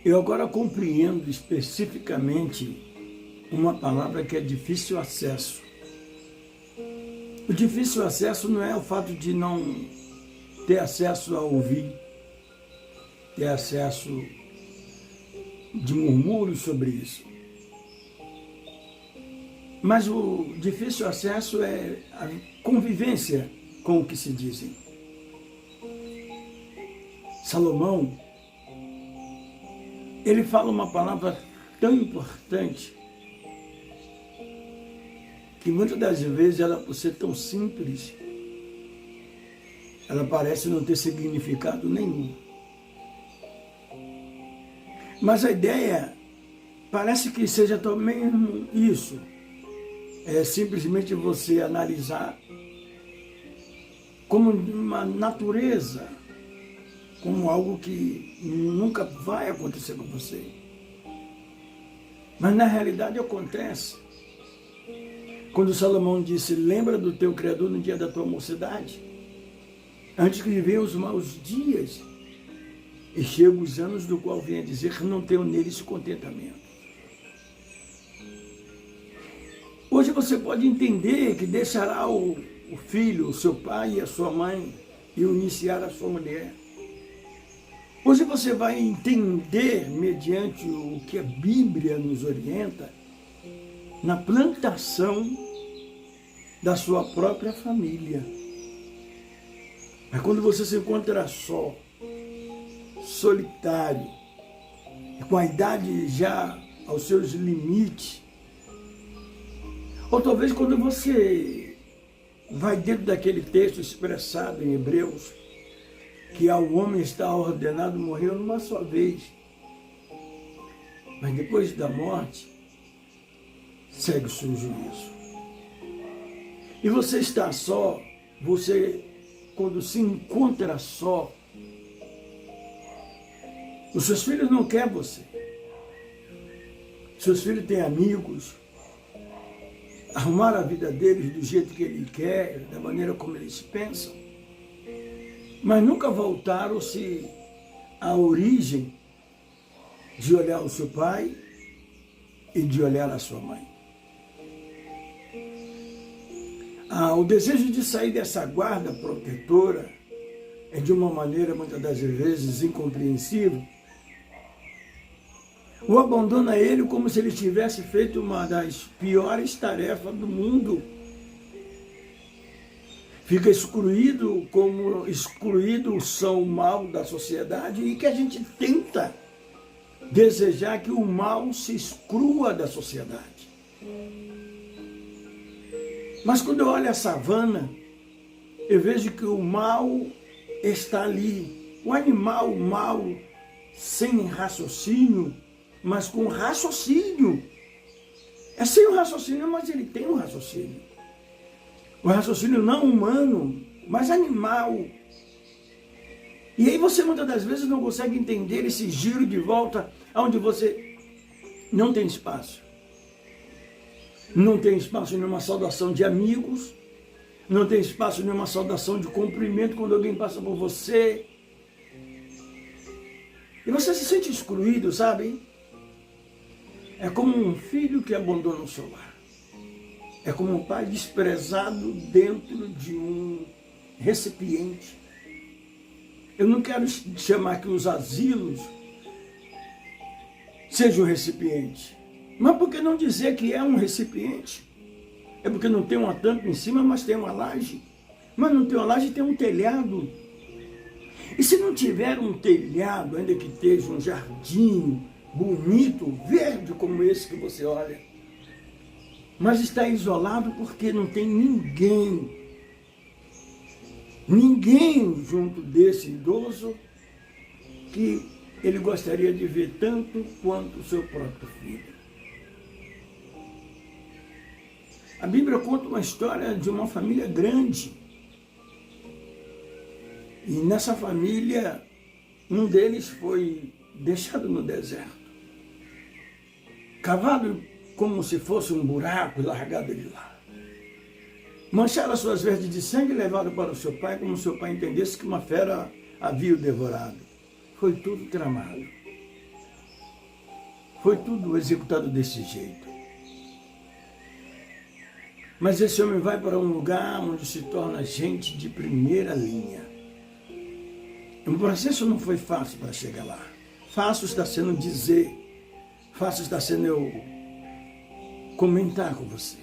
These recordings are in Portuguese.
Eu agora compreendo especificamente uma palavra que é difícil acesso. O difícil acesso não é o fato de não ter acesso a ouvir, ter acesso de murmúrios sobre isso. Mas o difícil acesso é a convivência com o que se dizem. Salomão, ele fala uma palavra tão importante que muitas das vezes ela, por ser tão simples, ela parece não ter significado nenhum. Mas a ideia parece que seja também isso. É simplesmente você analisar como uma natureza, como algo que nunca vai acontecer com você. Mas na realidade acontece. Quando Salomão disse, lembra do teu Criador no dia da tua mocidade, antes que venham os maus dias, e chegam os anos do qual vem a dizer que não tenho neles contentamento. Hoje você pode entender que deixará o filho, o seu pai e a sua mãe, e iniciar a sua mulher. Hoje você vai entender, mediante o que a Bíblia nos orienta, na plantação da sua própria família. Mas quando você se encontra só, solitário, com a idade já aos seus limites, ou talvez quando você vai dentro daquele texto expressado em Hebreus, que ao homem está ordenado morrer uma só vez, mas depois da morte, segue o seu juízo. E você está só, você, quando se encontra só, os seus filhos não querem você. Seus filhos têm amigos, arrumaram a vida deles do jeito que ele quer, da maneira como eles pensam, mas nunca voltaram-se à origem de olhar o seu pai e de olhar a sua mãe. O desejo de sair dessa guarda protetora é de uma maneira, muitas das vezes, incompreensível. O abandona ele como se ele tivesse feito uma das piores tarefas do mundo. Fica excluído como excluídos são o mal da sociedade e que a gente tenta desejar que o mal se exclua da sociedade. Mas quando eu olho a savana, eu vejo que o mal está ali. O animal mau, sem raciocínio, mas com raciocínio. É sem o raciocínio, mas ele tem um raciocínio. O raciocínio não humano, mas animal. E aí você muitas das vezes não consegue entender esse giro de volta onde você não tem espaço. Não tem espaço nenhuma saudação de amigos, não tem espaço nenhuma saudação de cumprimento quando alguém passa por você. E você se sente excluído, sabe? É como um filho que abandona o seu lar. É como um pai desprezado dentro de um recipiente. Eu não quero chamar que os asilos sejam um recipiente. Mas por que não dizer que é um recipiente? É porque não tem uma tampa em cima, mas tem uma laje. Mas não tem uma laje, tem um telhado. E se não tiver um telhado, ainda que esteja um jardim bonito, verde como esse que você olha, mas está isolado porque não tem ninguém junto desse idoso que ele gostaria de ver tanto quanto o seu próprio filho. A Bíblia conta uma história de uma família grande. E nessa família, um deles foi deixado no deserto. Cavado como se fosse um buraco e largado ele lá. Mancharam as suas vestes de sangue e levaram para o seu pai, como seu pai entendesse que uma fera havia o devorado. Foi tudo tramado. foi tudo executado desse jeito. Mas esse homem vai para um lugar onde se torna gente de primeira linha. O processo não foi fácil para chegar lá. Fácil está sendo dizer, fácil está sendo eu comentar com você.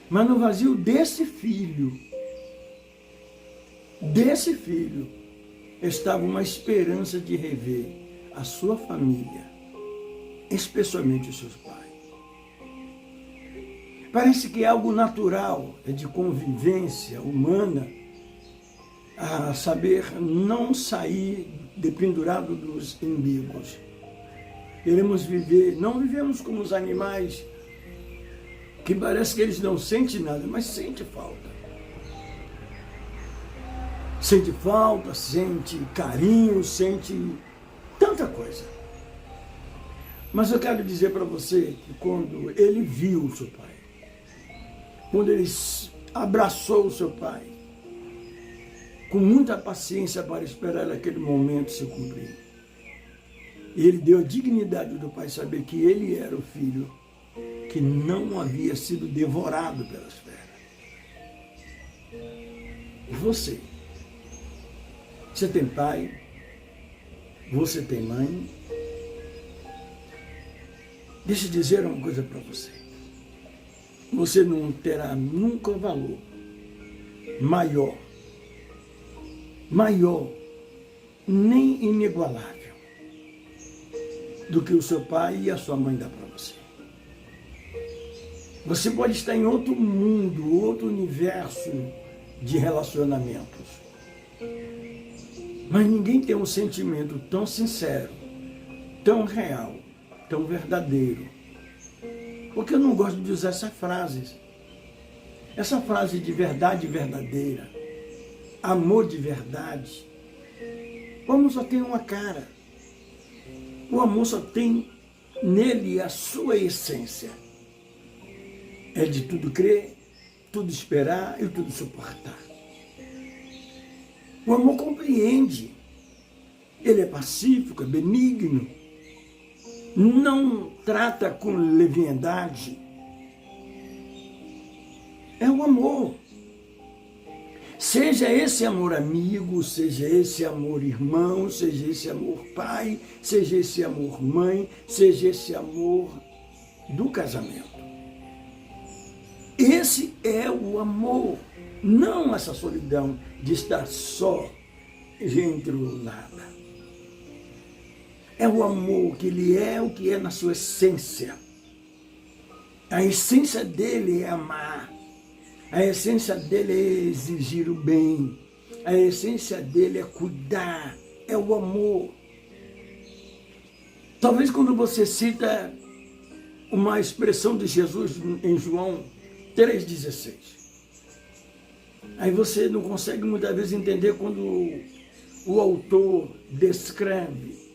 Mas no vazio desse filho, estava uma esperança de rever a sua família, especialmente os seus pais. Parece que é algo natural, é de convivência humana, a saber não sair dependurado dos inimigos. Queremos viver, não vivemos como os animais, que parece que eles não sentem nada, mas sentem falta. Sente falta, sente carinho, sente tanta coisa. Mas eu quero dizer para você que quando ele viu o seu pai, quando ele abraçou o seu pai, com muita paciência para esperar aquele momento se cumprir, e ele deu a dignidade do pai saber que ele era o filho que não havia sido devorado pelas feras. E você? Você tem pai? Você tem mãe? Deixa eu dizer uma coisa para você. Você não terá nunca valor maior, nem inigualável do que o seu pai e a sua mãe dá para você. Você pode estar em outro mundo, outro universo de relacionamentos, mas ninguém tem um sentimento tão sincero, tão real, tão verdadeiro. Porque eu não gosto de usar essa frase de verdade verdadeira, amor de verdade. O amor só tem uma cara. O amor só tem nele a sua essência. É de tudo crer, tudo esperar e tudo suportar. O amor compreende. Ele é pacífico, é benigno. Não trata com leviandade. É o amor. Seja esse amor amigo, seja esse amor irmão, seja esse amor pai, seja esse amor mãe, seja esse amor do casamento. Esse é o amor, não essa solidão de estar só entre o nada. É o amor que ele é o que é na sua essência. A essência dele é amar. A essência dele é exigir o bem. A essência dele é cuidar. É o amor. Talvez quando você cita uma expressão de Jesus em João 3,16, aí você não consegue muitas vezes entender quando o autor descreve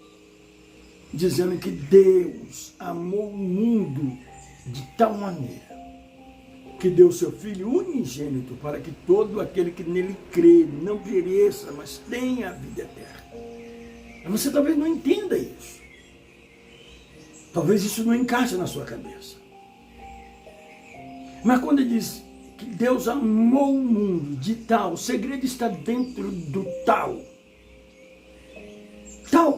dizendo que Deus amou o mundo de tal maneira que deu o seu Filho unigênito para que todo aquele que nele crê não pereça, mas tenha a vida eterna. Você talvez não entenda isso. Talvez isso não encaixe na sua cabeça. Mas quando ele diz que Deus amou o mundo de tal, o segredo está dentro do tal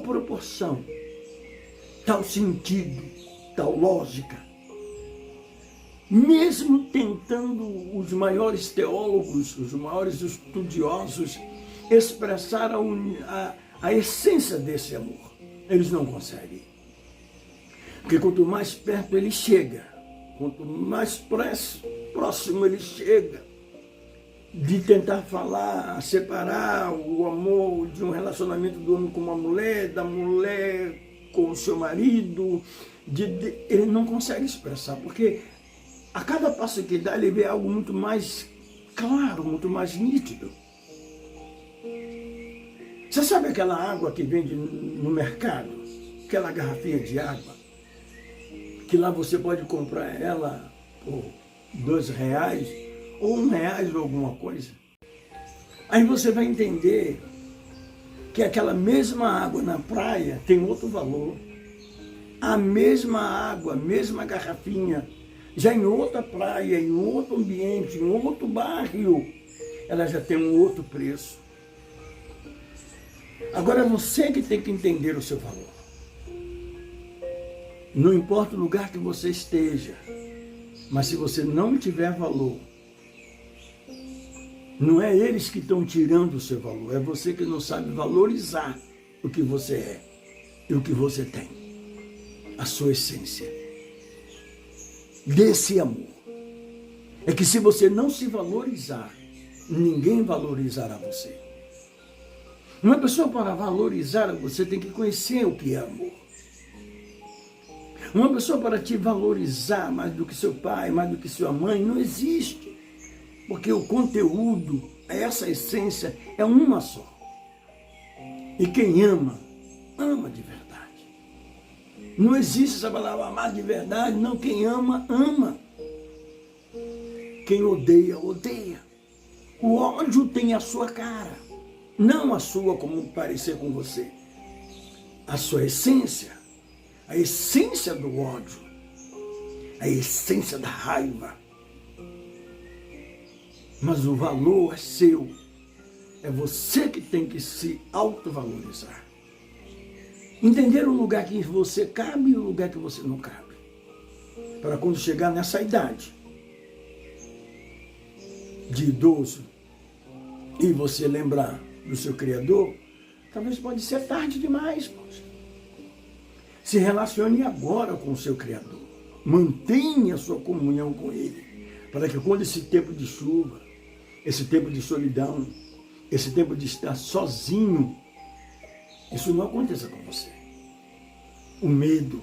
proporção, tal sentido, tal lógica. Mesmo tentando os maiores teólogos, os maiores estudiosos expressar a essência desse amor, eles não conseguem. Porque quanto mais perto ele chega, quanto mais próximo ele chega de tentar falar, separar o amor de um relacionamento do homem com uma mulher, da mulher com o seu marido, ele não consegue expressar, porque a cada passo que dá, ele vê algo muito mais claro, muito mais nítido. Você sabe aquela água que vende no mercado? Aquela garrafinha de água? Que lá você pode comprar ela por R$2 ou R$1 ou alguma coisa. Aí você vai entender que aquela mesma água na praia tem outro valor. a mesma água, a mesma garrafinha, já em outra praia, em outro ambiente, em outro bairro, ela já tem um outro preço. Agora é você que tem que entender o seu valor. Não importa o lugar que você esteja, mas se você não tiver valor, não é eles que estão tirando o seu valor, é você que não sabe valorizar o que você é e o que você tem, a sua essência. Desse amor. É que se você não se valorizar, ninguém valorizará você. Uma pessoa para valorizar você tem que conhecer o que é amor. Uma pessoa para te valorizar mais do que seu pai, mais do que sua mãe, não existe. Porque o conteúdo, essa essência, é uma só. E quem ama, ama de verdade. Não existe essa palavra amar de verdade, não. Quem ama, ama. Quem odeia, odeia. O ódio tem a sua cara, não a sua como parecer com você. A sua essência, a essência do ódio, a essência da raiva. Mas o valor é seu. É você que tem que se autovalorizar. Entender o lugar que você cabe e o lugar que você não cabe. Para quando chegar nessa idade de idoso e você lembrar do seu Criador, talvez pode ser tarde demais, poxa. Se relacione agora com o seu Criador. Mantenha a sua comunhão com Ele. Para que quando esse tempo de chuva, esse tempo de solidão, esse tempo de estar sozinho, isso não aconteça com você. O medo,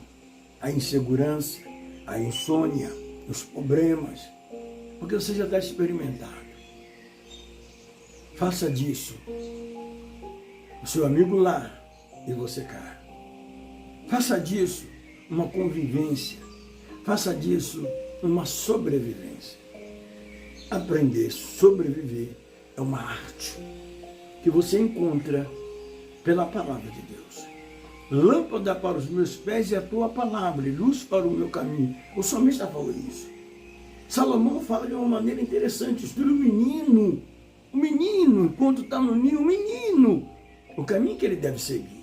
a insegurança, a insônia, os problemas, porque você já está experimentado. Faça disso o seu amigo lá e você cá. Faça disso uma convivência. Faça disso uma sobrevivência. Aprender a sobreviver é uma arte que você encontra pela palavra de Deus. Lâmpada para os meus pés é a tua palavra, e luz para o meu caminho. O salmista falou isso. Salomão fala de uma maneira interessante. Estuda o menino, enquanto está no ninho, o caminho que ele deve seguir.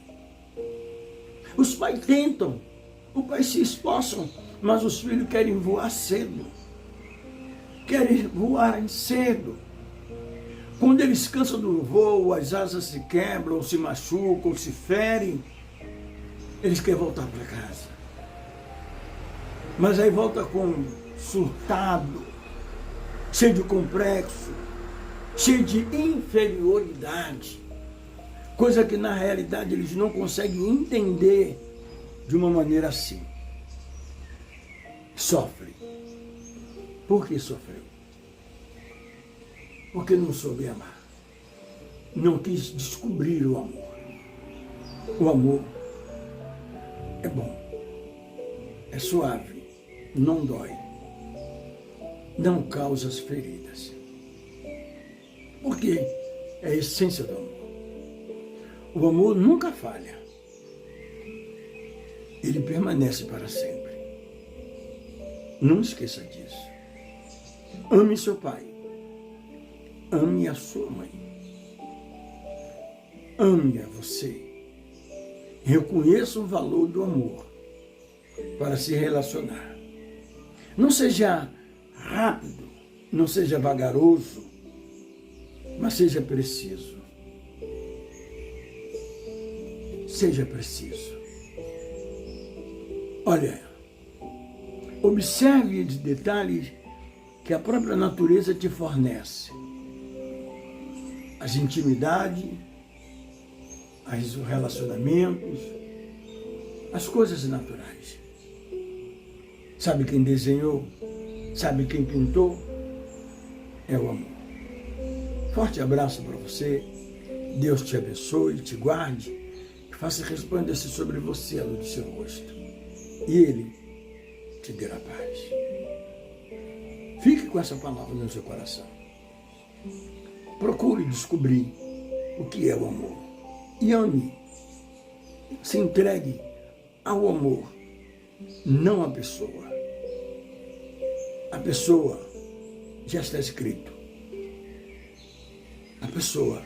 Os pais tentam, os pais se esforçam, mas os filhos querem voar cedo. Querem voar cedo. Quando eles cansam do voo, as asas se quebram, ou se machucam, ou se ferem, eles querem voltar para casa. Mas aí volta com surtado, cheio de complexo, cheio de inferioridade, coisa que na realidade eles não conseguem entender de uma maneira assim. Sofre. Por que sofreu? Porque não soube amar. Não quis descobrir o amor. O amor é bom, é suave, não dói, não causa as feridas. Porque é a essência do amor. O amor nunca falha. Ele permanece para sempre. Não esqueça disso. Ame seu pai. Ame a sua mãe. Ame a você. Reconheça o valor do amor para se relacionar. Não seja rápido, não seja vagaroso, mas seja preciso. Seja preciso. Olha, observe os detalhes que a própria natureza te fornece. As intimidades, os relacionamentos, as coisas naturais. Sabe quem desenhou? Sabe quem pintou? É o amor. Forte abraço para você. Deus te abençoe, te guarde, e faça resplandecer sobre você a luz do seu rosto. E Ele te dará paz. Fique com essa palavra no seu coração. Procure descobrir o que é o amor. E ame. Se entregue ao amor não a pessoa. A pessoa já está escrito. A pessoa,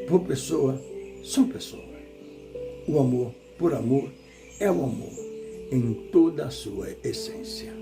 por pessoa, são pessoas. O amor, por amor, é o amor em toda a sua essência.